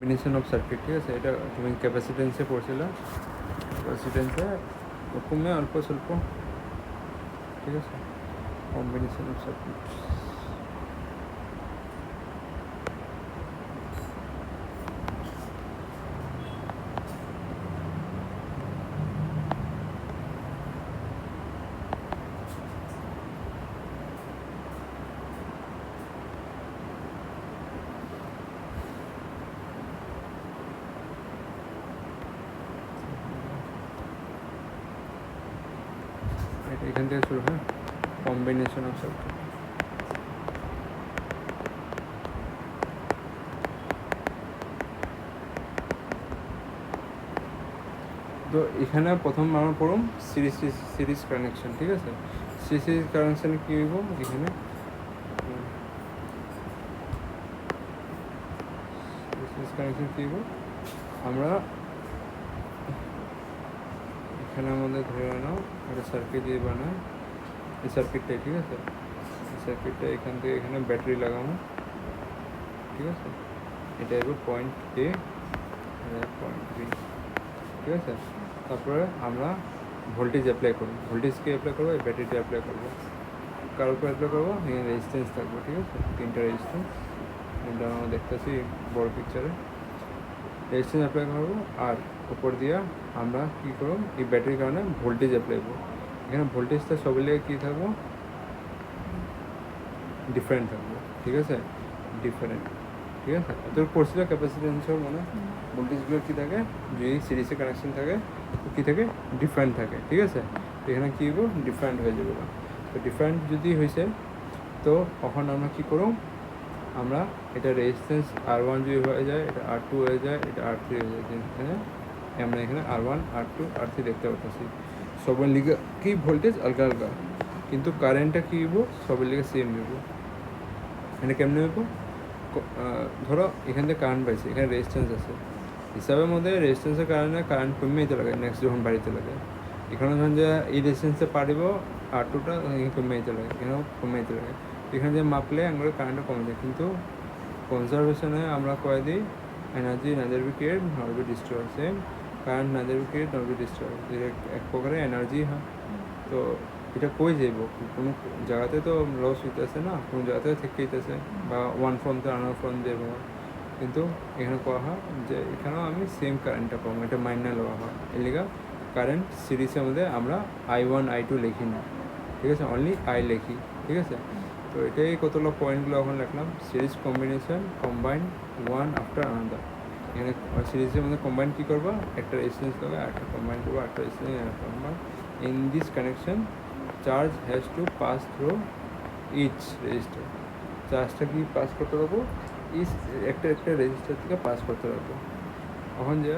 Combination of circuit, ঠিক আছে? এটা তুমি ক্যাপাসিটেন্সে পড়ছিল, ক্যাপাসিটেন্সে কমে অল্প স্বল্প, ঠিক আছে? কম্বিনেশন অফ সার্কিট এটা এখান থেকে শুরু হয়, কম্বিনেশন অফ সার্কিট। তো এখানে প্রথম আমরা পড়ুম সিরিজ কানেকশন, ঠিক আছে? সিরিজ কানেকশানে কী হইব এখানে, সিরিজ কানেকশন কী হইব, আমরা এখানে আমাদের ধরে নাও একটা সার্কিট দিয়ে বানায়, এই সার্কিটটাই, ঠিক আছে? এই সার্কিটটা এখান থেকে এখানে ব্যাটারি লাগাবো, ঠিক আছে? এটা হইব পয়েন্ট এ, পয়েন্ট বি, ঠিক আছে? তারপরে আমরা ভোল্টেজ অ্যাপ্লাই করবো, ভোল্টেজকে অ্যাপ্লাই করবো, এই ব্যাটারিটা অ্যাপ্লাই করবো। কার উপর অ্যাপ্লাই করবো? এখানে রেজিস্ট্যান্স থাকবে, ঠিক আছে? 3টা রেজিস্ট্যান্স, এটা আমরা দেখতেছি বড় পিকচারে। রেজিস্ট্যান্স অ্যাপ্লাই করবো আর উপর দিয়ে আমরা কী করবো, এই ব্যাটারির কারণে ভোল্টেজ অ্যাপ্লাই করবো। এখানে ভোল্টেজটা সবের লেগে কী থাকবো, ডিফারেন্ট থাকবো, ঠিক আছে? ডিফারেন্ট, ঠিক আছে? তোর পড়ছিল ক্যাপাসিটেন্সের মানে ভোল্টেজগুলো কী থাকে, যদি সিরিজে কানেকশন থাকে তো কী থাকে, ডিফারেন্ট থাকে, ঠিক আছে? তো এখানে কী হইব, ডিফারেন্ট হয়ে যাবে। তো ডিফারেন্ট যদি হয়েছে তো তখন আমরা কী করব, আমরা এটা রেজিস্ট্যান্স R1 যদি হয়ে যায়, এটা R2 হয়ে যায়, এটা R3 হয়ে যায়। এখানে আমরা এখানে R1 R2 R3 দেখতে পাচ্ছি। সবার লিগে কি ভোল্টেজ আলগা আলগা, কিন্তু কারেন্টটা কী হইব, সবার লিগে সেম হইব। এখানে কেমনে হইব, ধরো এখান থেকে কারেন্ট পাইছে, এখানে রেজিস্ট্যান্স আছে, হিসাবের মধ্যে রেজিস্ট্যান্সের কারণে কারেন্ট কমে যেতে লাগে নেক্সট যখন বাড়িতে লাগে। এখানে যখন যে এই রেজিস্ট্যান্সে পারিব R2টা কমে যেতে লাগে, এখানেও কমে যেতে লাগে। এখানে যে মাপলে আমরা কারেন্টটা কমে যায়, কিন্তু কনজারভেশনে আমরা কয়ে দিই energy neither be create not be destroy, same current neither be create not be destroy, এক প্রকারে এনার্জি হয়। তো এটা কই যাইব, কোনো জায়গাতে তো লস হইতেছে না, কোনো জায়গাতে থেকে হইতেছে, বা ওয়ান ফোন তো আনার ফোন যাবো, কিন্তু এখানে করা হয় যে এখানেও আমি সেম কারেন্টটা পাবো, এটা মাইনে লওয়া হয়। এর লিগা কারেন্ট সিরিজের মধ্যে আমরা I1 I2 লিখি না, ঠিক আছে? অনলি আই লিখি, ঠিক আছে? তো এটাই কতগুলো পয়েন্টগুলো এখন লিখলাম। Series combination, combine one after another. এখানে সিরিজের মধ্যে কম্বাইন কী করবো, একটা রেজিস্ট্যান্স করবে, একটা কম্বাইন করবো, একটা resistance combine. In this connection charge has to pass through each resistor. চার্জটা কি পাস করতে পারবো, ইচ একটা একটা রেজিস্টার থেকে পাস করতে পারবো। এখন যে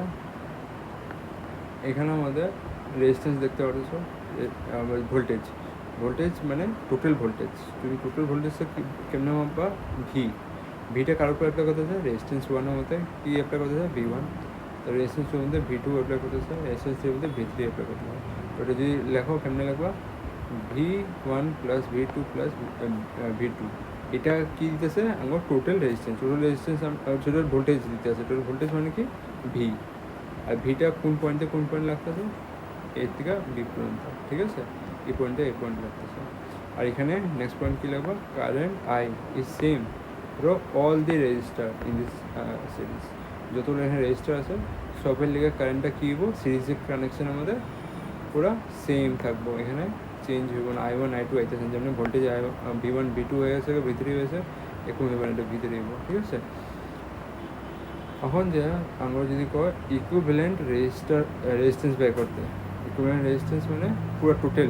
এখানে আমাদের রেজিস্ট্যান্স দেখতে পাচ্ছ, ভোল্টেজ, ভোল্টেজ মানে টোটাল ভোল্টেজ। তুমি টোটাল ভোল্টেজটা কেমনে মাপবা, ভিটা কার উপর অ্যাপ্লাই করতে চায়, রেজিস্ট্যান্স ওয়ানের মধ্যে কী অ্যাপ্লাই করতে চায়, V1। তো রেজিস্ট্যান্স টুর মধ্যে V2 অ্যাপ্লাই করতে চায়, রেজিস্ট্যান্স থ্রির মধ্যে V3 অ্যাপ্লাই করতে চায়। ওটা যদি লেখো কেমনে লিখবা, V1 plus V2 plus V2, এটা কী দিতেছে, আমার টোটাল রেজিস্ট্যান্স, টোটাল ভোল্টেজ দিতে আছে। টোটাল ভোল্টেজ মানে কি, ভি। আর ভিটা কোন পয়েন্টে কোন পয়েন্ট লাগতেছে, এর থেকে বি পর্যন্ত, ঠিক আছে? এই পয়েন্টে এই পয়েন্ট লাগতেছে। আর এখানে নেক্সট পয়েন্ট কী লাগবে, current I is same for all the register in this series. যতগুলো এখানে রেজিস্টার আছে সবের লিগে কারেন্টটা কী হইব, সিরিজের কানেকশনের মধ্যে পুরো সেম থাকবো, এখানে চেঞ্জ হইব না। I1 I2 আইতেছে, যেমন ভোল্টেজ V1 V2 হয়ে গেছে, V3 হয়েছে, এরকম হইব না, এটা V3 হইব, ঠিক আছে? এখন যে আমরা যদি কয় ইকুইভ্যালেন্ট রেজিস্ট্যান্স বের করতে, ইকুইভ্যালেন্ট রেজিস্ট্যান্স মানে পুরো টোটাল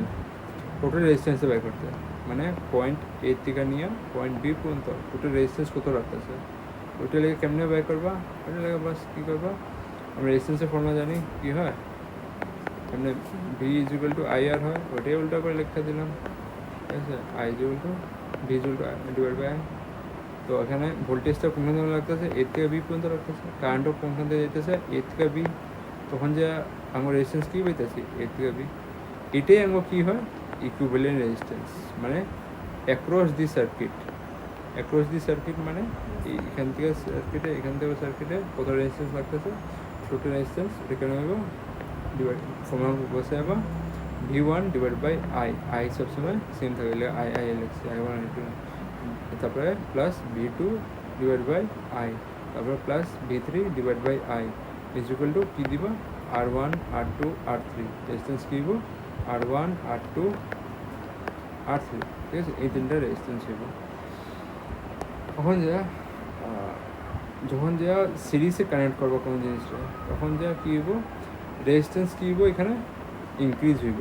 রেজিস্ট্যান্সে বের করতে, মানে পয়েন্ট এ থেকে নিয়ে পয়েন্ট বি পর্যন্ত টোটাল রেজিস্ট্যান্স কত রাখতেছে, ওইটা লেগে কেমনে বের করবা, ওইটা লেগে বাস কী করবা, আমরা রেজিস্ট্যান্সের ফর্মুলা জানি কী হয়, এমনি V ইকুয়াল টু IR হয়, ওইটাই উল্টা করে লেখা দিলাম, ঠিক আছে? I equal to V equal to divide by I। তো এখানে ভোল্টেজটা কোনখান থেকে লাগতেছে, এর থেকে বি পর্যন্ত রাখতেছে, কারেন্টও কোনখান থেকে যেতেছে, এর থেকে বি। তখন যে আমার রেজিস্ট্যান্স কী পাইতেছি, এর থেকে বি। এটাই আমার কী হয়, ইকুইভ্যালেন্ট রেজিস্ট্যান্স, মানে অ্যাক্রস দি সার্কিট, অ্যাক্রস দি সার্কিট মানে এখান থেকে সার্কিটে এখান থেকে সার্কিটে কত রেজিস্ট্যান্স লাগতেছে, টোটাল রেজিস্ট্যান্স এখানে হইব ডিভাইড ফর্মুলা বসে যাবা V1 ডিভাইড বাই আই সবসময় সেম থাকে, আই লিখছি I1 I2, তারপরে plus V2 divide by I, তারপরে plus V3 divide by I is equal to কী দিব R1 R2 R3, রেজিস্ট্যান্স কী দিব R1 R2 R3, ঠিক আছে, এই তিনটা রেজিস্ট্যান্স হইব। যখন যা সিরিজে কানেক্ট করবো কোনো জিনিসটা, তখন যা কী হইব রেজিস্ট্যান্স কী হইব এখানে ইনক্রিজ হইব,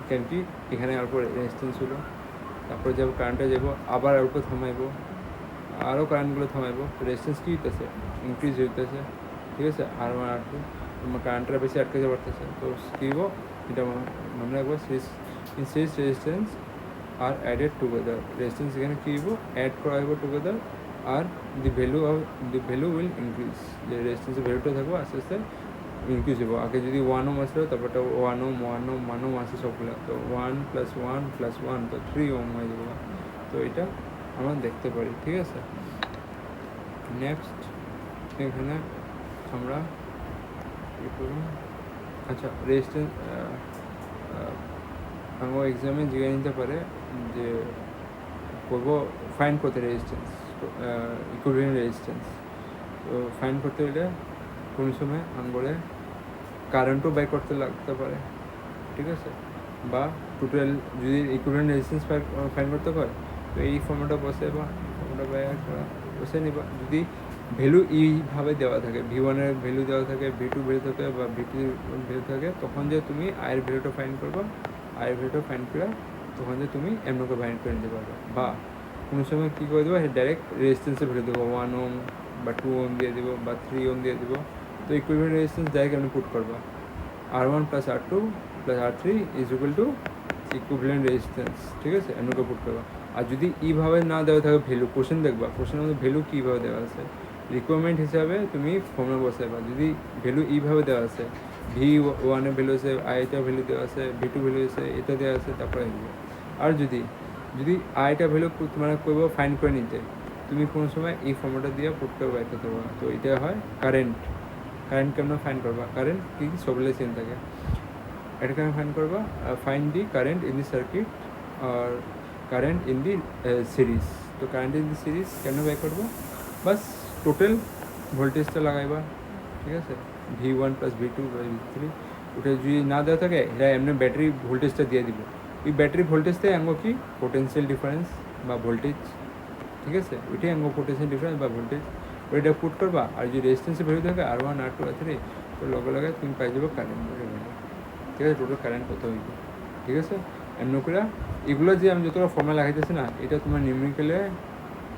কেন কি এখানে অল্প রেজিস্ট্যান্স হলো, তারপরে যাব কারেন্টে যাব আবার অল্প থামাইব, আরও কারেন্টগুলো থামাইব, রেজিস্ট্যান্স কী হইতেছে ইনক্রিজ হইতেছে, ঠিক আছে, R1 R2 তোমার কারেন্টটা বেশি আটকে যাওয়া পারতেছে, তো কী হইব এটা মনে রাখবো series resistance are added together, resistance এখানে কী হইব অ্যাড করা হইব টুগেদার, আর দি ভ্যালু উইল ইনক্রিজ, যে রেজিস্ট্যান্সের ভ্যালুটা থাকবো আস্তে আস্তে ইনক্রিজ হবো। আগে যদি 1 ওম আসলো তারপরটা 1 ওম আসে সবগুলো, তো 1 + 1 তো 3 ওম হয়ে যাবে, তো এটা আমরা দেখতে পারি, ঠিক আছে। নেক্সট এখানে আমরা কী করব, আচ্ছা রেজিস্ট্যান্স আমার এক্সামে জিজ্ঞাসা নিতে পারে যে করবো ফাইন্ড করতে রেজিস্ট্যান্স, ইকুইভ্যালেন্ট রেজিস্ট্যান্স, তো ফাইন্ড করতে গেলে কোনো সময় আঙ্গুলে কারেন্টও বাই করতে লাগতে পারে, ঠিক আছে, বা টোটাল যদি ইকুইভ্যালেন্ট রেজিস্ট্যান্স ফাইন্ড করতে হয় তো এই ফর্মুলাটা বসে বা ফর্মুলাটা বাই বসে নিবা। যদি ভ্যালু এইভাবে দেওয়া থাকে, V1 এর ভ্যালু দেওয়া থাকে, V2 ভ্যালু থাকে বা V3 ভ্যালু থাকে, তখন যে তুমি আয়ের ভ্যালুটা ফাইন্ড করবা, আয়ের ভ্যালুটা ফাইন্ড করে তখন যে তুমি এমনকে ফাইন্ড করে নিতে পারবে, বা কোনো সময় কী করে দেবো ডাইরেক্ট রেজিস্ট্যান্সে ভ্যালু দেবো 1 ওম বা 2 ওম দিয়ে দেবো বা 3 ওম দিয়ে দেবো, তো ইকুইভ্যালেন্ট রেজিস্ট্যান্স ডাইরেক্ট আপনি পুট করবা R1 + R2 + R3 is equal two equivalent resistance, ঠিক আছে, এমনকে পুট করবা। আর যদি এইভাবে না দেওয়া থাকে ভ্যালু, কোশ্চেন দেখবা কোশ্চেনের মধ্যে ভ্যালু কীভাবে দেওয়া আছে, রিকোয়ারমেন্ট হিসাবে তুমি ফর্মুলা বসাইবা, যদি ভ্যালু এইভাবে দেওয়া আছে V1 এর ভ্যালু আছে, আইটার ভ্যালু দেওয়া আছে, V2 ভ্যালু আছে, এটা দেওয়া আছে, তারপরে এগুলো। আর যদি আইটা ভ্যালু তোমার করবো ফাইন্ড করে নিতে, তুমি কোনো সময় এই ফর্মুলাটা দিয়ে পুট করে বাইর করতে পারবা, তো এটা হয় কারেন্ট কেমন ফাইন্ড করবা, কারেন্ট কি সবগুলো সেম থাকে, এটা কেমন ফাইন্ড করবা, find the current in the circuit আর কারেন্ট ইন দি সিরিজ, তো কারেন্ট ইন দি সিরিজ কেন বাই করবো, বাস টোটাল ভোল্টেজটা লাগাইবা, ঠিক আছে, V1 + V2 + V3, ওটা যদি না দেওয়া থাকে এটা এমনি ব্যাটারি ভোল্টেজটা দিয়ে দিব, ওই ব্যাটারি ভোল্টেজটাই আঙ্গ কি পোটেনশিয়াল ডিফারেন্স বা ভোল্টেজ, ঠিক আছে, ওইটাই আঙ্গ পোটেনশিয়াল ডিফারেন্স বা ভোল্টেজ, ওইটা পুট করবা। আর যদি রেজিস্ট্যান্সের ভ্যালু থাকে R1 R2 R3, তো লগে তুমি পাই যাবো কারেন্ট, ঠিক আছে, টোটাল কারেন্ট কত হইব, ঠিক আছে। এমন করে এগুলো যে আমি যতটা ফর্মুলা লাগাইতেছি না, এটা তোমার নিউমেরিক্যালে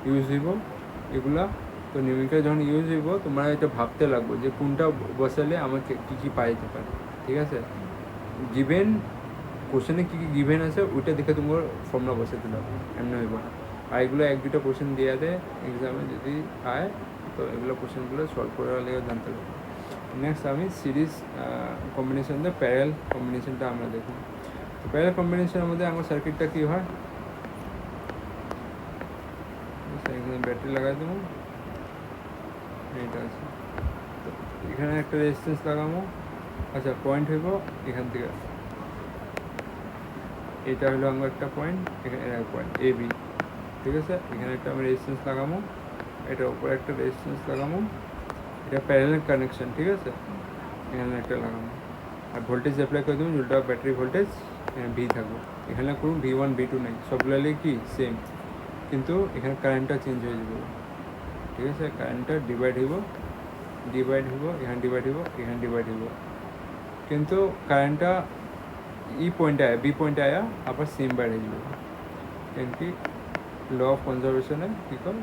ইউজ হইব এগুলা, তো নিউমেরিক্যাল যখন ইউজ হইব তোমরা এটা ভাবতে লাগবে যে কোনটা বসালে আমাকে কী কী পাই যেতে পারে, ঠিক আছে, গিভেন কোশ্চেনে কী কী গিভেন আছে ওইটা দেখে তোমার ফর্মুলা বসাতে লাগবে, এমনি হইব না। আর এগুলো 1-2টা কোশ্চেন দিয়ে দেয় এক্সামে, যদি আয় তো এগুলো কোশ্চেনগুলো সলভ করার লেগে জানতে লাগবে। নেক্সট আমি সিরিজ কম্বিনেশন দিয়ে প্যারেল কম্বিনেশনটা আমরা দেখব। তো প্যারেল কম্বিনেশনের মধ্যে আমার সার্কিটটা কী হয়, এখানে ব্যাটারি লাগাই দেবো, এইটা আছে, তো এখানে একটা রেজিস্ট্যান্স লাগাবো, আচ্ছা পয়েন্ট হইব এখান থেকে, এটা হলো আমার একটা পয়েন্ট, এখানে পয়েন্ট AB, ঠিক আছে, এখানে একটা আমি রেজিস্ট্যান্স লাগাবো, এটার উপরে একটা রেজিস্ট্যান্স লাগাবো, এটা প্যারেলাল কানেকশন, ঠিক আছে, এখানে একটা লাগাবো, আর ভোল্টেজ অ্যাপ্লাই করে দেবো, যেটা ব্যাটারি ভোল্টেজ V থাকবো, এখানে করুন V1 V2 নেই, সবগুলো কি সেম, কিন্তু এখানে কারেন্টটা চেঞ্জ হয়ে যাবে, ঠিক আছে, কারেন্টটা ডিভাইড হইব, এখানে ডিভাইড হইব, কিন্তু কারেন্টটা পয়েন্টে আয়া B পয়েন্টে আয়া আবার সেম বাইর হয়ে যাবে, কেন কি ল অফ কনজারভেশনে কী কর,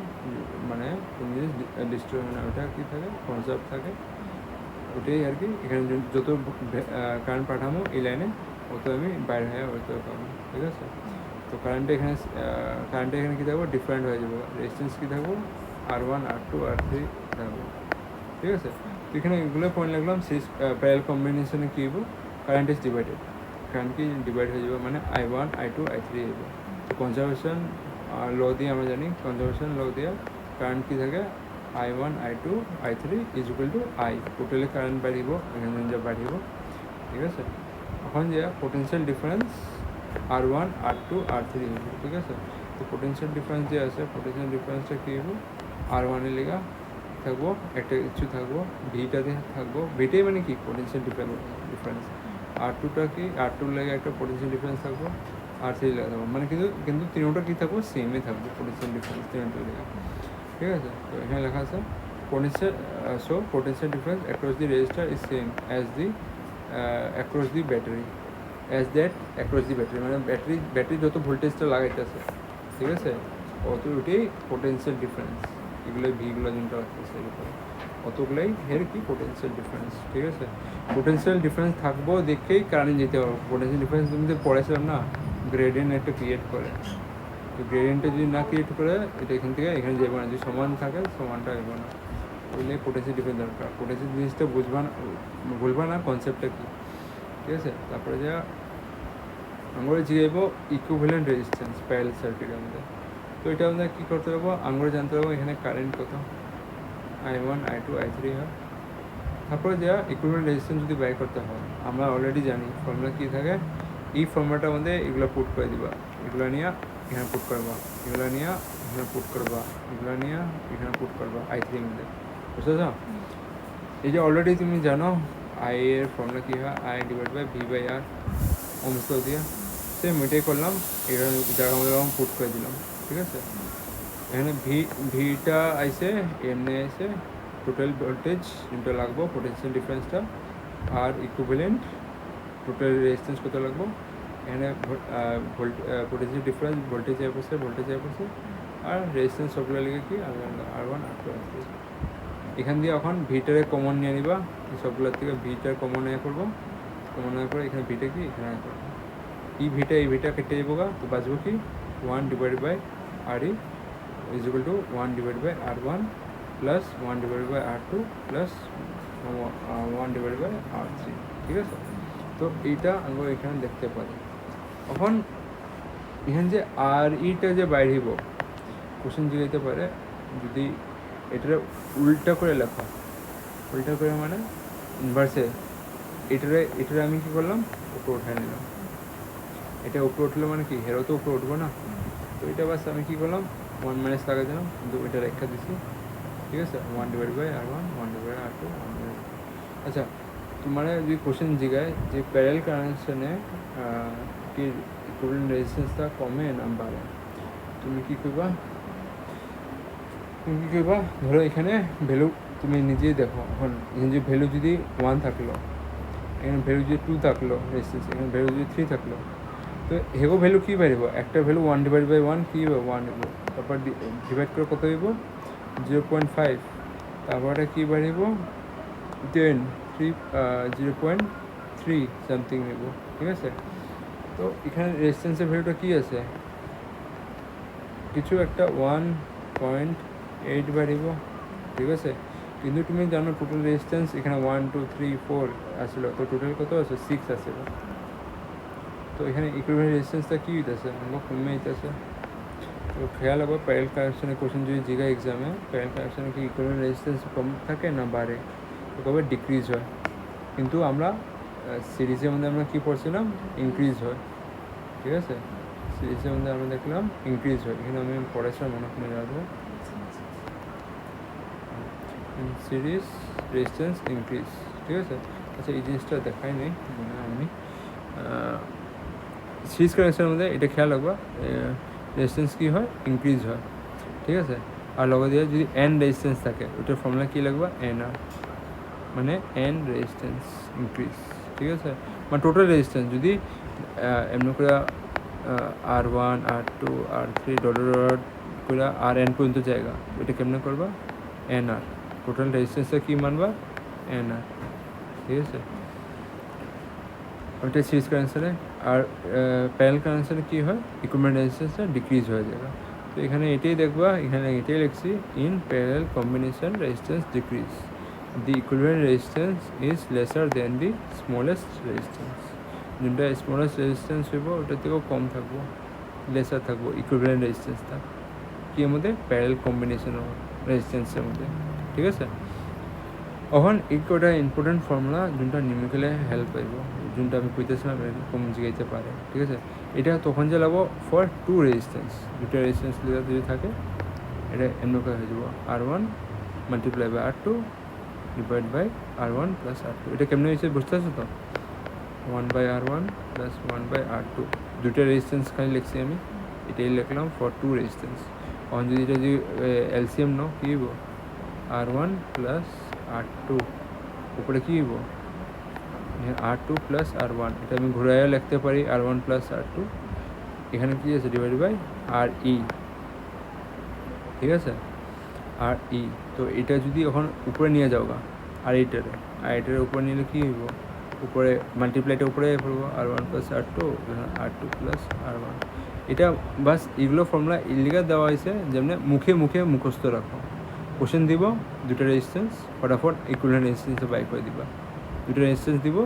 মানে কোনো জিনিস ডিস্ট্রয় হয় না, ওটা কী থাকে কনজার্ভ থাকে, ওটাই আর কি, এখানে যত কারেন্ট পাঠাবো এই লাইনে অত আমি বাইরে হয়ে অত পাবো, ঠিক আছে। তো কারেন্টটা এখানে কী থাকবো ডিফারেন্ট হয়ে যাবো, রেজিস্ট্যান্স কী থাকবো R1 R2 R3 থাকবো, ঠিক আছে। তো এখানে এগুলো পয়েন্ট লাগলাম, সিরিজ প্যারেলাল কম্বিনেশনে কী হইব, কারেন্ট ইজ ডিভাইডেড, কারেন্ট কি ডিভাইড হয়ে যাবে, মানে I1 I2 I3 হইব, তো কনজারভেশন ল দিয়ে আমরা জানি কনজারভেশন ল দিয়ে কারেন্ট কী থাকে I1 I2 I3 is equal to I totally current বাড়িব এখানে যা বাড়িব ঠিক আছে এখন যে potential difference R1 R2 R3 হইব ঠিক আছে তো পোটেনশিয়াল ডিফারেন্স যে আছে পোটেনশিয়াল ডিফারেন্সটা কী হইব R1 এর লেগা থাকবো একটা কিছু থাকবো ভিটাতে থাকবো ভিটাই মানে কি পোটেনশিয়াল ডিফারেন্স R2টা কি R2 লেগে একটা পোটেনশিয়াল ডিফারেন্স থাকবো R3 লেগে থাকবো মানে কিন্তু তিনটা কী থাকবো সেমই থাকবো পোটেনশিয়াল ডিফারেন্স তিনটা লেগে ঠিক আছে তো এখানে লেখা আছে potential difference across the resistor is same as the across the battery as that across the battery মানে ব্যাটারি যত ভোল্টেজটা লাগাইতেছে ঠিক আছে অতটাই পোটেনশিয়াল ডিফারেন্স এগুলো ভিগুলো যেটা রাখতেছে এরকম অতগুলোই এর কি পোটেনশিয়াল ডিফারেন্স ঠিক আছে পোটেনশিয়াল ডিফারেন্স থাকবো দেখেই কারেন্ট যেতে হবে পোটেনশিয়াল ডিফারেন্স তুমি তো পড়েছিলাম না গ্রেডিয়েন্ট একটা ক্রিয়েট করে তো গ্রেডিয়েন্টটা যদি না ক্রিয়েট করে এটা এখান থেকে এখানে যাবে না যদি সমান থাকে সমানটা আসবে না ওইলে পোটেনশিয়াল ডিফারেন্স দরকার পোটেনশিয়াল জিনিসটা বুঝবা না কনসেপ্টটা কী ঠিক আছে তারপরে যা আমরা জিগাইব ইকুইভ্যালেন্ট রেজিস্ট্যান্স প্যারালাল সার্কিটের মধ্যে তো এটা আমাদের কী করতে পারবো আমরা জানতে পারবো এখানে কারেন্ট কত I1 I2 I3 হয় তারপরে যা ইকুইভ্যালেন্ট রেজিস্ট্যান্স যদি বের করতে হয় আমরা অলরেডি জানি ফর্মুলা কী থাকে এই ফর্মুলাটার মধ্যে এগুলো পুট করে দিবা এগুলো নিয়ে এখানে পুট করবা এগুলো নিয়ে এখানে পুট করবা এগুলো নিয়ে এখানে পুট করবা I3 এর মধ্যে বুঝতে চাও এই যে অলরেডি তুমি জানো আই এর ফর্মুলা কী হয় I ডিভাইড বাই V/R অংশ দিয়ে সেম এটাই করলাম এখানে জায়গা মধ্যে পুট করে দিলাম ঠিক আছে এখানে ভিটা আইসে এমনি আইসে টোটাল ভোল্টেজ যেটা লাগবো পোটেনশিয়াল ডিফারেন্সটা আর ইকুইভ্যালেন্ট টোটাল রেজিস্ট্যান্স কত লাগবো এখানে পোটেনশিয়াল ডিফারেন্স ভোল্টেজ আই পড়ছে আর রেজিস্ট্যান্স সবগুলো লিখে কি R1 R2 R3 এখান দিয়ে এখন ভিটারে কমন নিয়ে নিবা সবগুলোর থেকে ভিটার কমন নিয়ে করবো কমন নেওয়ার পরে এখানে ভিটা কি এখানে করবো এই ভিটা কেটে যাবো গা তো বাঁচবো কি 1 divide by RE is equal to 1 divided by R1 plus 1 divided by R2 plus 1 divided by R3 ঠিক আছে তো এইটা আমরা এখানে দেখতে পারি এখন এখানে যে REটা যে বাইরেব কোশ্চেন জিগাইতে পারে যদি এটা উল্টা করে লেখা উল্টা করে মানে ইনভার্সে এটারে আমি কী করলাম উপরে উঠাই নিলাম এটা উপরে উঠলে মানে কি হেরো তো উপরে উঠবো না তো এটা বাস আমি কী করলাম 1 মাইনাস লাগাই দিলাম কিন্তু এটা রেখা দিছি ঠিক আছে 1 divide by R1 1 divide R2 আচ্ছা তোমার যদি কোশ্চেন জিগায় যে প্যারালাল কানেকশনে কি ইকুইভ্যালেন্ট রেজিস্ট্যান্সটা কমে না বাড়ে তুমি কী করবা ধরো এখানে ভ্যালু তুমি নিজেই দেখো এখন এখানে যে ভ্যালু যদি 1 থাকলো এখানে ভ্যালু যদি 2 থাকলো রেজিস্ট্যান্স এখানে ভ্যালু যদি 3 থাকলো তো হেগো ভ্যালু কী বাড়িব একটা ভ্যালু 1 ডিভাইড বাই 1 কী হবে 1 হইব তারপর ডিভাইড করে কত হইব 0.5 তারপরে কী বাড়িব 0.3 সামথিং হইব ঠিক আছে তো এখানে রেজিস্ট্যান্সের ভ্যালুটা কী আছে কিছু একটা 1.8 বাড়িব ঠিক আছে কিন্তু তুমি জানো টোটাল রেজিস্ট্যান্স এখানে 1 2 3 4 আসলো তো টোটাল কত আছে 6 আসলো তো এখানে ইকুইভ্যালেন্ট রেজিস্ট্যান্সটা কী হইতেছে আমরা কমে হইতেছে তো খেয়াল হবে প্যারালাল কানেকশনের কোশ্চেন যদি জিগা এক্সামে প্যারালাল কানেকশনে কি ইকুইভ্যালেন্ট রেজিস্ট্যান্স কম থাকে না বাড়ে তো কবে ডিক্রিজ হয় কিন্তু আমরা সিরিজের মধ্যে আমরা কী পড়ছিলাম ইনক্রিজ হয় ঠিক আছে সিরিজের মধ্যে আমরা দেখলাম ইনক্রিজ হয় এখানে আমি পড়েছিলাম মনে করে রাখবো সিরিজ রেজিস্ট্যান্স ইনক্রিজ ঠিক আছে আচ্ছা এই জিনিসটা দেখাই নেই মনে হয় আমি সিরিজ কানেকশনের মধ্যে এটা খেয়াল রাখবা রেজিস্ট্যান্স কী হয় ইনক্রিজ হয় ঠিক আছে আর লগে দিয়ে যদি এন রেজিস্ট্যান্স থাকে ওটার ফর্মুলা কী লাগবে NR মানে এন রেজিস্ট্যান্স ইনক্রিজ ঠিক আছে মানে টোটাল রেজিস্ট্যান্স যদি এমনি করে R1 R2 R3 ডট করে RN পর্যন্ত জায়গা এটা কেমনে করবা NR টোটাল রেজিস্ট্যান্সটা কী মানবা NR ঠিক আছে ওইটা সিরিজ কানেকশনে আর প্যারালাল কানেকশনে কী হয় ইকুইভ্যালেন্ট রেজিস্ট্যান্সটা ডিক্রিজ হয়ে যাবে তো এখানে এটাই দেখবা এখানে এটাই লিখছি in parallel combination resistance decrease the equivalent resistance is laser then the smallest resistance যেটা স্মলেস্ট রেজিস্ট্যান্স হইব ওটার থেকেও কম থাকবো লেসার থাকবো ইকুইভ্যালেন্ট রেজিস্ট্যান্সটা কি এর মধ্যে প্যারালাল কম্বিনেশন রেজিস্ট্যান্সের মধ্যে ঠিক আছে এখন এই কটা ইম্পর্টেন্ট ফর্মুলা যোনটা নিউমেরিকেলে হেল্প পাইব যোনটা আমি কইতেছিলাম এরকম জিগাইতে পারে ঠিক আছে এটা তখন যে লাগবো ফর টু রেজিস্ট্যান্স দুটো রেজিস্ট্যান্স যদি থাকে এটা এমনকা হয়ে যাব R1 multiply by R2 divide by R1 plus R2 এটা কেমনে হয়েছে বুঝতে পারছো তো 1/R1 প্লাস 1/R2 দুটো রেজিস্ট্যান্স খালি লিখছি আমি এটাই লিখলাম ফর টু রেজিস্ট্যান্স এখন যদি এটা যদি এলসিএম নাও কী হইব R1 প্লাস R2 উপরে কী হইব R2 প্লাস R1 এটা আমি ঘুরাইয়া লিখতে পারি R1 প্লাস R2 এখানে কী আছে ডিভাইড বাই RE ঠিক আছে RE তো এটা যদি এখন উপরে নিয়ে যাও গা আর এইটারে উপরে নিলে কী হইব উপরে মাল্টিপ্লাইটা উপরে পড়বো R1 plus R2 R2 plus R1 এটা বাস এগুলো ফর্মুলা ইলিগা দেওয়া হয়েছে যেমনি মুখে মুখে মুখস্থ রাখো কোশ্চেন দিব দুটো রেজিস্ট্যান্স ফটাফট ইকুইভ্যালেন্ট রেজিস্ট্যান্সে বাই করে দিবা দুটো রেজিস্ট্যান্স দিব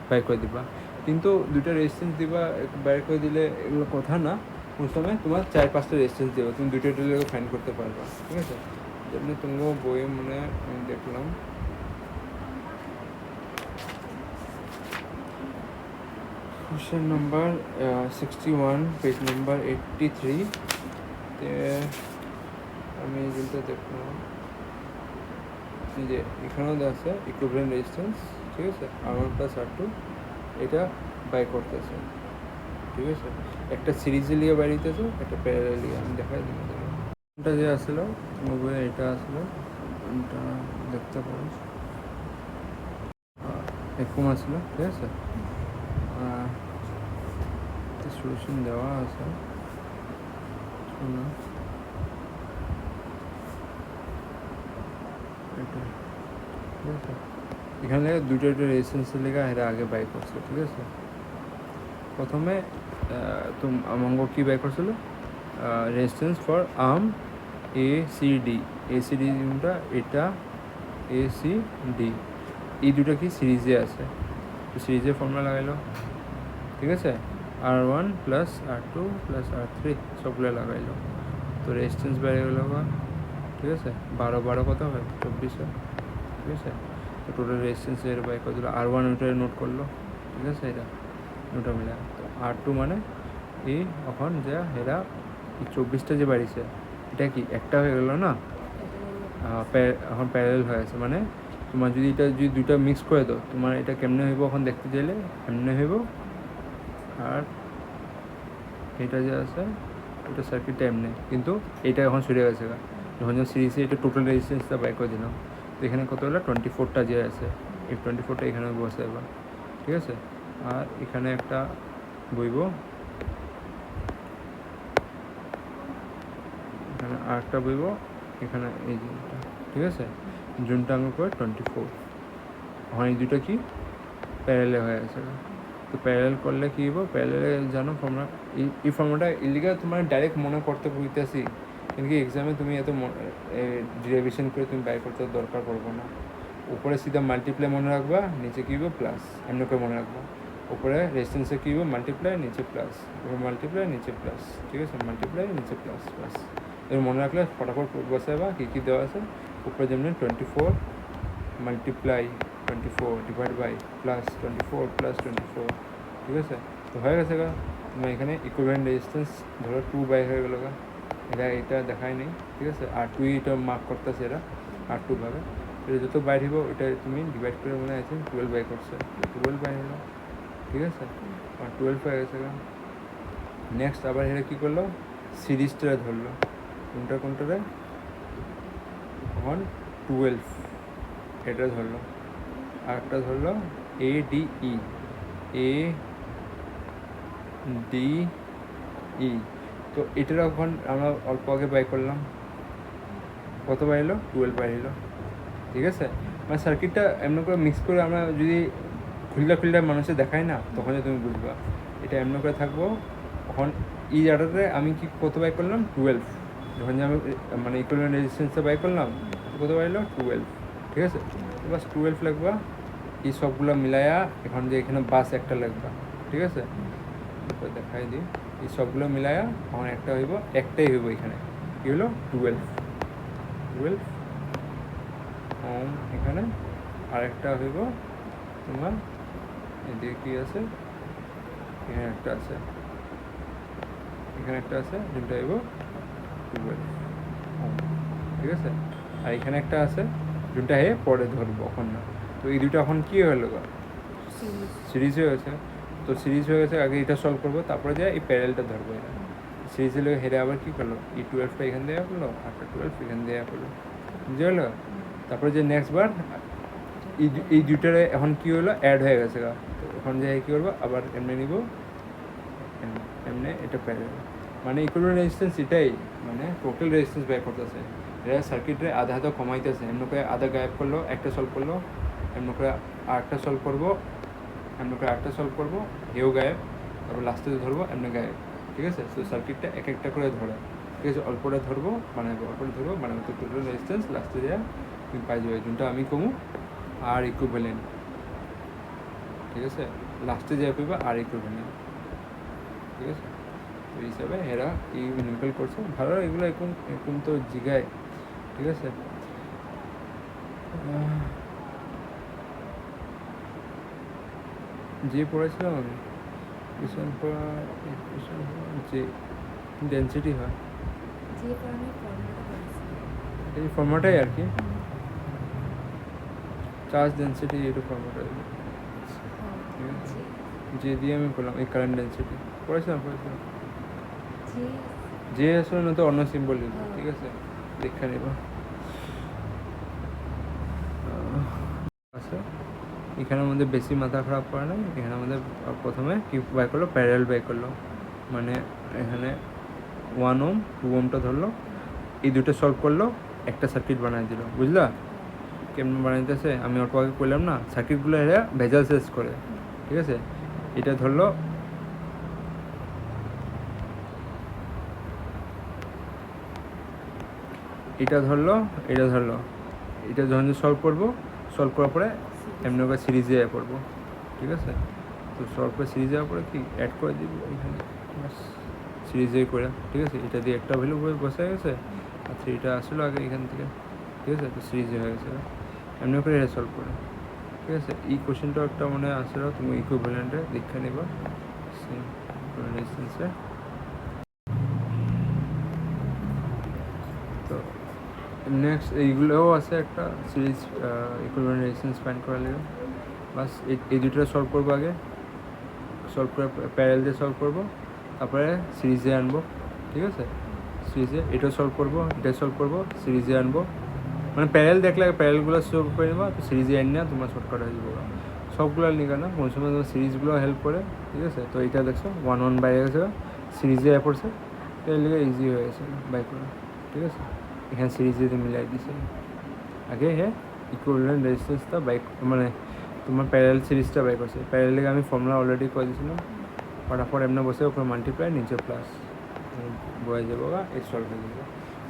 বাই করে দিবা কিন্তু দুটো রেজিস্ট্যান্স দিবা বাই করে দিলে এগুলো কথা না কোন সময় তোমার 4-5টা রেজিস্ট্যান্স দেবো তুমি দুটো টোটাল ফাইন্ড করতে পারবা ঠিক আছে যেমনি তোমার বইয়ে মনে আমি দেখলাম क्वेश्चन नंबर 61 पेज नंबर 83 তে আমি যেটা দেখলাম যে এখানেও আছে ইকুইভ্যালেন্ট রেজিস্ট্যান্স ঠিক আছে R1 প্লাস R2 এটা বাই করতেছে ঠিক আছে একটা সিরিজে লিয়ে বাই দিতেছে একটা প্যারালাল লিয়ে আমি দেখাই দিই এটা যে আসলো তোমার বইয়ে এটা আসলো এটা দেখতে পারো এরকম আসলো ঠিক আছে সলিউশন দেওয়া আছে এখানে দুটো রেজিস্ট্যান্সের লেগে এরা আগে বাই করছে ঠিক আছে প্রথমে আমাঙ্গ কি বাই করছিল রেজিস্ট্যান্স ফর আর্ম ACD যেটা এটা ACD এই দুটো কি সিরিজে আছে তো সিরিজে ফর্মুলা লাগাইলো ঠিক আছে R1 plus R2 plus R3 সবগুলো লাগাইলো তো রেজিস্ট্যান্স বেড়ে গেল ঠিক আছে 12 কত হয় 24 হয় ঠিক আছে তো টোটাল রেজিস্ট্যান্স এর বাই কত দিল R1 ওটা নোট করলো ঠিক আছে এটা ওটা মিলে তো R2 মানে এই এখন যা এরা এই 24টা যে বাড়িছে এটা কি একটা হয়ে গেল না এখন প্যারালাল হয়ে আছে মানে তোমার যদি এটা যদি দুইটা মিক্স করে দাও তোমার এটা কেমনে হইব এখন দেখতে চাইলে এমনি হইব আর এটা যে আছে এটা সার্কিটটা এমনি কিন্তু এটা এখন সরে গেছে যখন সিরিজে এটা টোটাল রেজিস্ট্যান্সটা বাই করে দিলাম তো এখানে কত হলো 24টা যে আছে এই 24টা এখানে বসে এবার ঠিক আছে আর এখানে একটা বইব এখানে আরেকটা বইব এখানে এই জিনিসটা ঠিক আছে জুনটা আমি করে 24 এখন এই দুটো কি প্যারালাল হয়ে আছে তো প্যারালাল করলে কী হইব প্যারালালে জানো ফর্মুলা এই ফর্মুলাটা ইলিগা তোমার ডাইরেক্ট মনে করতে বুঝতেছি কিন্তু এক্সামে তুমি এত ডিরাইভেশন করে তুমি বাই করতে দরকার পড়বো না উপরে সিধা মাল্টিপ্লাই মনে রাখবা নিচে কী হইব প্লাস এমনি করে মনে রাখবা উপরে রেজিস্ট্যান্সে কী হইব মাল্টিপ্লাই নিচে প্লাস উপরে মাল্টিপ্লাই নিচে প্লাস ঠিক আছে মাল্টিপ্লাই নিচে প্লাস প্লাস এবার মনে রাখলে ফটাফট বসাবা কী কী দেওয়া আছে উপরে যেমন 24 multiply 24 divide by plus 24 plus 24 ঠিক আছে তো হয়ে গেছে গা তোমার এখানে ইকুইভ্যালেন্ট রেজিস্ট্যান্স ধরো 2 বাই হয়ে গেল গা এটা দেখায় নেই ঠিক আছে আর 2 এটা মার্ক করতেছে এরা আর 2 ভাবে এটা যত বাইর হইব এটা তুমি ডিভাইড করে মনে আছে 12 বাই করছে 12 বাই হলো ঠিক আছে আর 12 হয়ে গেছে গা নেক্সট আবার এরা কী করলো সিরিজটা ধরলো কোনটারে এখন 12 এটা ধরলো আর একটা ধরলো ADE তো এটার এখন আমরা অল্প আগে বাই করলাম কত বাইলো 12 বাইলো ঠিক আছে মানে সার্কিটটা এমন করে মিক্স করে আমরা যদি খুললা মানুষের দেখাই না তখন তুমি বুঝবা এটা এমন করে থাকবো এখন এই জায়গাটাতে আমি কি কত বাই করলাম 12 যখন আমি মানে ইকুইভ্যালেন্ট রেজিস্ট্যান্সটা বাই করলাম কত বাইলো 12 ঠিক আছে বাস 12 লাগবা এই সবগুলো মিলায়া এখন যে এখানে বাস একটা লাগবা ঠিক আছে দেখাই দিই এই সবগুলো মিলায়া এখন একটা হইব, একটাই হইব এখানে কি হলো 12 এখানে আরেকটা হইব তোমার এদিকে কি আছে, এখানে একটা আছে, এখানে একটা আছে, দুটো হইব 12 ঠিক আছে। আর এখানে একটা আছে, দুটা হে পরে ধরবো এখন না। তো এই দুটো এখন কি হলো সিরিজ হয়ে গেছে। তো সিরিজ হয়ে গেছে, আগে এটা সলভ করবো, তারপরে যা এই প্যারেলটা ধরবো। এটা সিরিজ হলে হেরে আবার কী করলো, এই 12টা এখান দিয়ে করলো, আটটা 12 এখান দিয়ে করলো, বুঝতে পারলো। তারপরে যে নেক্সট বার এই দুটারে এখন কী হলো, অ্যাড হয়ে গেছে গা। তো এখন যে কী করবো, আবার এমনি নিব, এমনি এটা প্যারেল, মানে ইকুইভ্যালেন্ট রেজিস্ট্যান্স এটাই, মানে টোটাল রেজিস্ট্যান্স বের করতেছে। এটা সার্কিটে আধা আধা কমাইতেছে, এমনি করে আধা গায়েব করলো, একটা সলভ করলো, এমনি করে আরেকটা সলভ করবো, এমনি করে আরেকটা সলভ করবো, এও গায়েব, তারপর লাস্টে ধরবো, এমনি গায়েব, ঠিক আছে। তো সার্কিটটা এক একটা করে ধরে, ঠিক আছে, অল্পটা ধরবো বানাবো, অল্পটা ধরবো বানাবো, তো টোটাল রেজিস্ট্যান্স লাস্টে যা তুমি পাই যাবে, যোনটা আমি কমু আর ইকুইভ্যালেন্ট, ঠিক আছে, লাস্টে যা পাইবা আর ইকুইভ্যালেন্ট, ঠিক আছে। এই হিসাবে এরা এই নিউমেরিক্যাল করছে ভালো, এগুলো এখন এখন তো জিগায়, ঠিক আছে। যে পড়েছিলাম আমি কোয়েশন পড়া, যে ডেন্সিটি হয় এই ফর্মাটাই আর কি, চার্জ ডেন্সিটি এটা ফর্মাটাই, যে দিয়ে আমি বললাম এই কারেন্ট ডেন্সিটি পড়েছিলাম যে আসলে না, তো অন্য সিম্বল দিল, ঠিক আছে, দেখে নেব। আচ্ছা, এখানের মধ্যে বেশি মাথা খারাপ করে না, এখানের মধ্যে প্রথমে কি বাই করলো, প্যারাল বাই করলো, মানে এখানে 1 ওম 2 ওমটা ধরলো, এই দুটো সলভ করলো, একটা সার্কিট বানাই দিল, বুঝলা কেমন বানাইতেছে। আমি অল্প আগে করলাম না, সার্কিটগুলো এরা ভেজাল শেষ করে, ঠিক আছে। এটা ধরলো, এটা ধরলো, এটা ধরলো, এটা যখন সলভ করবো, সলভ করার পরে এমনি করে সিরিজে করবো, ঠিক আছে। তো সলভ করে সিরিজে যাওয়ার পরে কি অ্যাড করে দিব এখানে, বাস সিরিজে করে, ঠিক আছে। এটা দিয়ে একটা ভ্যালু বসে গেছে, আর থ্রিটা আসলো আগে এখান থেকে, ঠিক আছে। তো সিরিজে হয়ে গেছে, এমনি করে এটা সলভ করে, ঠিক আছে। এই কোশ্চেনটাও একটা মনে আসলো, তুমি ইকুইভ্যালেন্টে দেখে নেবা সেম রেজিস্ট্যান্সে। তো নেক্সট এইগুলোও আছে একটা সিরিজ ইকুইভ্যালেন্ট রেজিস্ট্যান্স ফাইন্ড করার লেগে, বাস এই দুটো সলভ করবো আগে, সলভ করে প্যারেল দিয়ে সলভ করবো, তারপরে সিরিজে আনবো, ঠিক আছে। সিরিজে এটা সলভ করবো, এটা সলভ করবো, সিরিজে আনবো, মানে প্যারেল দেখলে প্যারেলগুলো সলভ করে নেবা, তো সিরিজে আন না তোমার শর্টকাট হয়ে যাবো। সবগুলো নিকা না, কোন সময় তোমার সিরিজগুলো হেল্প করে, ঠিক আছে। তো এইটা দেখছো 1 1 বাইরে গেছে, সিরিজে পড়ছে, এর লিগে ইজি হয়ে গেছে বাই করা, ঠিক আছে। এখানে সিরিজে মিলাই দিছে আগে, হ্যাঁ ইকুইভ্যালেন্ট রেজিস্ট্যান্সটা বাই, মানে তোমার প্যারেল সিরিজটা বাই করছে, প্যারেল লিগে আমি ফর্মুলা অলরেডি করে দিয়েছিলাম, ফটাফট এমনি বসে ওপরে মাল্টিপ্লাই নিচে প্লাস বয়ে যাবো বা এই সলভ হয়ে যাবে।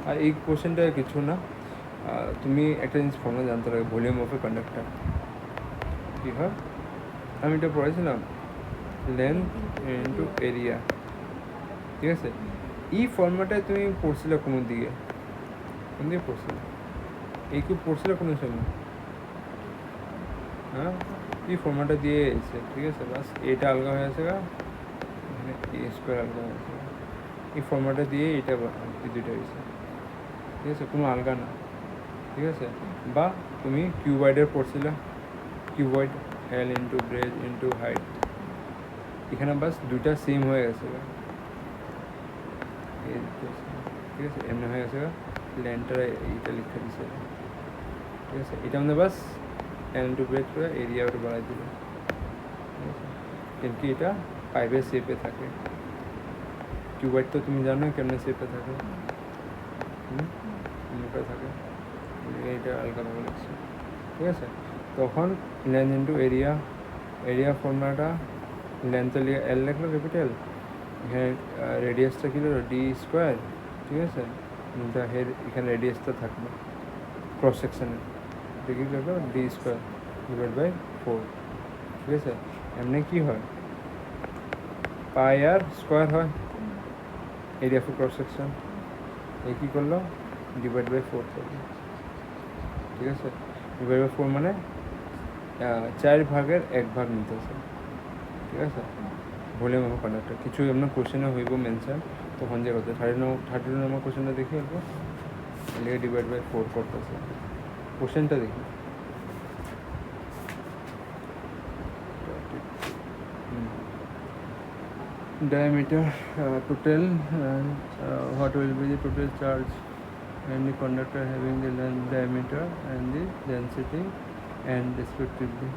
আর এই কোশ্চেনটা কিছু না, তুমি একটা জিনিস ফর্মুলা জানতে লাগে, ভলিউম অফ এ কন্ডাক্টর কী হয়, আমি এটা পড়েছিলাম, লেন্থ ইন্টু এরিয়া, ঠিক আছে। এই ফর্মুলাটাই তুমি পড়ছিলে কোনো দিকে, কোন দিকে পড়ছিলে, এই খুব পড়ছিলে কোনো সময়, হ্যাঁ এই ফর্মুলাটা দিয়ে এসে, ঠিক আছে। বাস এটা আলগা হয়ে আছে গা, এখানে এ স্কোয়ার আলগা হয়ে আছে, এই ফর্মুলাটা দিয়ে এটা এই দুইটা হয়েছে, ঠিক আছে, কোনো আলগা না, ঠিক আছে। বা তুমি কিউবয়েডের পড়ছিলে, cuboid L into breadth into height, এখানে বাস দুইটা সেম হয়ে গেছে, ঠিক আছে, এমনি হয়ে গেছে লেন্থটা এইটা লিখে দিচ্ছে, ঠিক আছে। এটা আমাদের বাস এল ইন্টু ব্রেড করে এরিয়া ওটা বাড়াই দিল, ঠিক আছে। কিন্তু এটা পাইপের শেপে থাকে, কিউবয়েড তো তুমি জানো কেমন শেপে থাকে, থাকে, এইটা আলগাভাবে লাগছে, ঠিক আছে। তখন লেন্থ ইন্টু এরিয়া, এরিয়া ফর্মুলাটা লেন্থ এল লিখলো ক্যাপিটাল, এখানে রেডিয়াসটা কী হলো ডি স্কোয়ার, ঠিক আছে। হেড এখানে রেডিয়াসটা থাকবে ক্রস সেকশানে, এটা কী করলো ডি স্কোয়ার ডিভাইড বাই 4, ঠিক আছে। এমনি কী হয় পাই আর স্কোয়ার হয়, এরিয়া অফ ক্রস সেকশন এই কী করলো ডিভাইড বাই 4 করলো, ঠিক আছে। ডিভাইড বাই 4 মানে 4 ভাগের 1 ভাগ নিতেছে, ঠিক আছে। ভলিউম অফ কন্ডাক্টর কিছু এমন কোশ্চেনে হইব মেনশন, তখন যে কথা 32 নম্বর কোশ্চেনটা দেখি একবার লিখে ডিভাইড বাই 4 করতেছে। কোশ্চেনটা দেখি diameter total what will be the total charge and the conductor having the length diameter and the density and respectively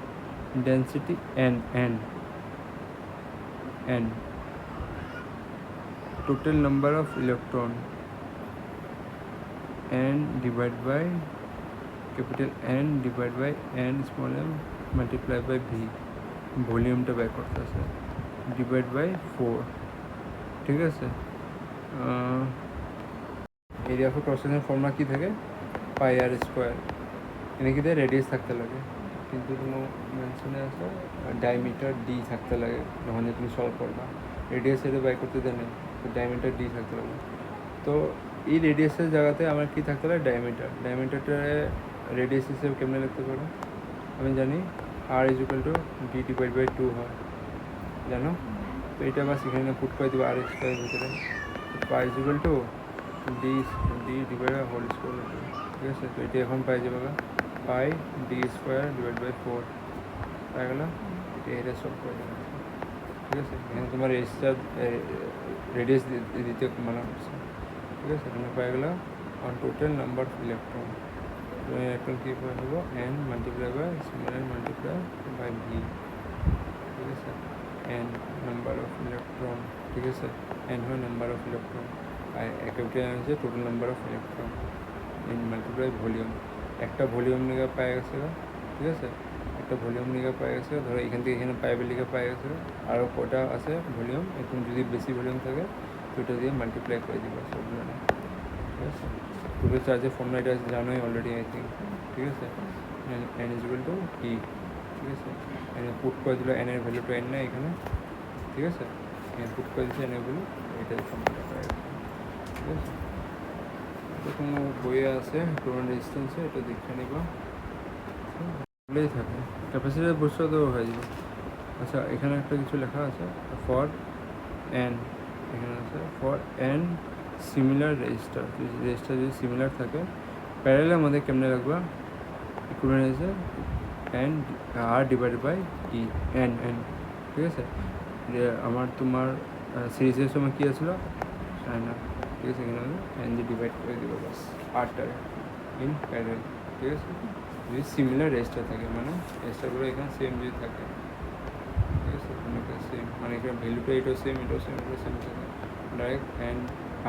density n total number of electron n divided by capital N divided by n small m multiplied by v ভলিউমটা বের করতেছে divide by 4, ঠিক আছে। Area of cross section formula কী থাকে pi আর square, এনে কি radius থাকতে লাগে, কিন্তু কোনো মেনশনে আছে ডায়ামিটার ডি থাকতে লাগে যখন তুমি সলভ করবা। রেডিয়াস এটা বাই করতে দেয় নেই, তো ডায়ামিটার ডি থাকতে লাগে। তো এই রেডিয়াসের জায়গাতে আমার কী থাকতে লাগে ডায়ামিটারটা রেডিয়াস হিসেবে কেমনে লিখতে পারো, আমি জানি r is equal to d divide by 2 হয়, জানো। তো এটা আবার সেখানে পুট করে দেবো আর স্কোয়ার ভিতরে, pi is equal to d divide by whole square, ঠিক আছে। তো এটা এখন পাই যাবে pi d square divide by 4 পাই গেল। এটা সলভ করে দেবে, ঠিক আছে। এখানে তোমার রেডিয়াস দিতে মানা করছে, ঠিক আছে। এখানে পাই গেল on total number of electron, electron কী পাই দেবো n multiply by small n multiply by v, ঠিক আছে। এন নাম্বার অফ ইলেকট্রন, ঠিক আছে। এন হয় নাম্বার অফ ইলেকট্রন আর ক্যাপিটাল এন হচ্ছে total number of electron n multiply volume. একটা ভলিউম নিয়ে পাই গেছে, ঠিক আছে। একটা ভলিউম নিয়ে পাই গেছে, ধরো এখান থেকে এখানে পাইবে লিখে পাই গেছে, আরও কটা আছে ভলিউম, এখন যদি বেশি ভলিউম থাকে তো এটা দিয়ে মাল্টিপ্লাই করে দিবা সবগুলো, ঠিক আছে। টোটাল চার্জের ফর্মুলা এটা জানোই অলরেডি আই থিঙ্ক, ঠিক আছে। এন ইজ ইকুয়াল টু ই, ঠিক আছে। এনে পুট করে দিল এন এর ভ্যালুটা এন না এখানে, ঠিক আছে। এখানে পুট করে দিচ্ছে এন এর ভ্যালু, এটাই ফর্মুলা পাই গেছে, ঠিক আছে। তো কোনো বইয়ে আছে টোটাল রেজিস্ট্যান্সে, এটা দেখে নিবা, বলেই থাকে ক্যাপাসিটার বসে তো হয়ে যাবে। আচ্ছা এখানে একটা কিছু লেখা আছে ফর এন, এখানে আছে for N similar resistor, resistor যদি সিমিলার থাকে প্যারালালের মধ্যে কেমনে লাগবে ইকুইভ্যালেন্ট আছে এন আর ডিভাইডেড বাই ই এন, ঠিক আছে। আমার তোমার সিরিজের সময় কী আসলো না, ঠিক আছে। এখানে এন দিয়ে ডিভাইড করে দেবো বাস আরটার ইন প্যারালাল, ঠিক আছে। যদি সিমিলার রেজিস্টার থাকে মানে রেজিস্টারগুলো এখানে সেম যদি থাকে, ঠিক আছে। সেম মানে এখানে ভ্যালুটা এটাও সেম এটাও সেম এটাও সেম থাকে, direct N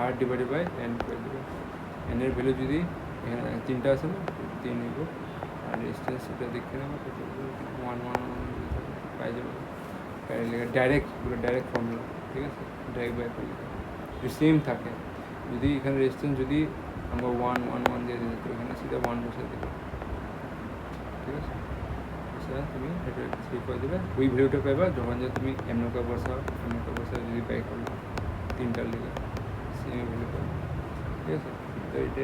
R divided by N করে দেবো। এনের ভ্যালু যদি এখানে 3টা আছে না 3 নিব, আর রেজিস্ট্যান্স এটা দেখে নেবো 1 পাই যাবো ডাইরেক্ট, পুরো ডাইরেক্ট ফর্মুলা, ঠিক আছে। ডাইরেক্ট বাই করলে যদি সেম থাকে, যদি এখানে রেজিস্ট্যান্স যদি আমরা 1 দিয়ে দিই তো এখানে সিধা 1 বসে দেবো, ঠিক আছে। সেটা তুমি এটা সেভ করে দেবে, ওই ভ্যালুটা পাইবা যখন যে তুমি এমনকা বসাও যদি বাই করো 3টার লিগে সেম ভ্যালু পাবে, ঠিক আছে। তো এটা